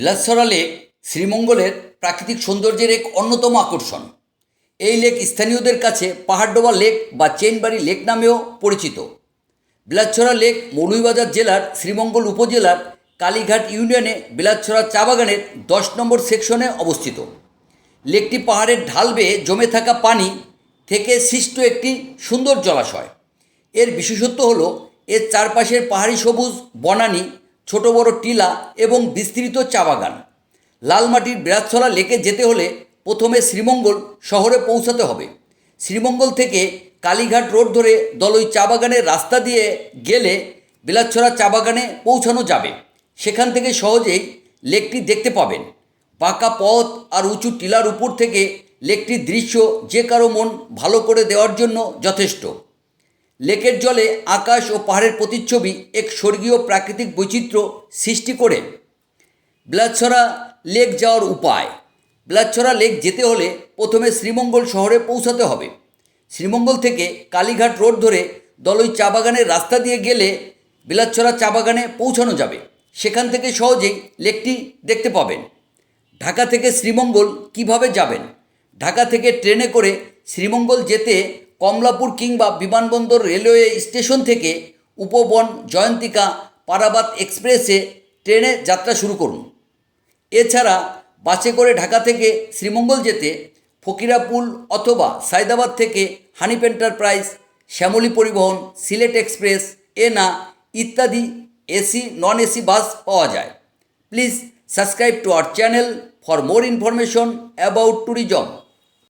Bilashchhara lake শ্রীমঙ্গলের প্রাকৃতিক সৌন্দর্যের এক অন্যতম আকর্ষণ। এই লেক স্থানীয়দের কাছে পাহাড়ডোবা লেক বা চেইনবাড়ি লেক নামেও পরিচিত। বিলাসছড়া লেক মৌলভীবাজার জেলার শ্রীমঙ্গল উপজেলার কালীঘাট ইউনিয়নে বিলাসছড়া চা বাগানের 10 নম্বর সেকশনে অবস্থিত। লেকটি পাহাড়ের ঢাল বেয়ে জমে থাকা পানি থেকে সৃষ্ট একটি সুন্দর জলাশয়। এর বিশেষত্ব হলো এর চারপাশের পাহাড়ি সবুজ বনানী, ছোট বড় টিলা এবং বিস্তৃত চা বাগান। লালমাটির বিলাসছড়া লেকে যেতে হলে প্রথমে শ্রীমঙ্গল শহরে পৌঁছাতে হবে। শ্রীমঙ্গল থেকে কালীঘাট রোড ধরে দলই চা বাগানের রাস্তা দিয়ে গেলে বিলাসছড়া চা বাগানে পৌঁছানো যাবে। সেখান থেকে সহজেই লেকটি দেখতে পাবেন। বাঁকা পথ আর উঁচু টিলার উপর থেকে লেকটির দৃশ্য যে কারো মন ভালো করে দেওয়ার জন্য যথেষ্ট। লেকের জলে আকাশ ও পাহাড়ের প্রতিচ্ছবি এক স্বর্গীয় প্রাকৃতিক বৈচিত্র্য সৃষ্টি করে। বিলাসছড়া লেক যাওয়ার উপায়। বিলাসছড়া লেক যেতে হলে প্রথমে শ্রীমঙ্গল শহরে পৌঁছাতে হবে। শ্রীমঙ্গল থেকে কালীঘাট রোড ধরে দলই চা বাগানের রাস্তা দিয়ে গেলে বিলাসছড়া চা বাগানে পৌঁছানো যাবে। সেখান থেকে সহজেই লেকটি দেখতে পাবেন। ঢাকা থেকে শ্রীমঙ্গল কিভাবে যাবেন? ঢাকা থেকে ট্রেনে করে শ্রীমঙ্গল যেতে কমলাপুর কিংবা বিমানবন্দর রেলওয়ে স্টেশন থেকে উপবন, জয়ন্তিকা, পারাবাত এক্সপ্রেসে ট্রেনে যাত্রা শুরু করুন। এছাড়া বাসে করে ঢাকা থেকে শ্রীমঙ্গল যেতে ফকিরাপুল অথবা সায়দাবাদ থেকে হানিফ এন্টারপ্রাইজ, শ্যামলী পরিবহন, সিলেট এক্সপ্রেস, এনা ইত্যাদি এসি নন এসি বাস পাওয়া যায়। Please subscribe to our channel for more information about tourism.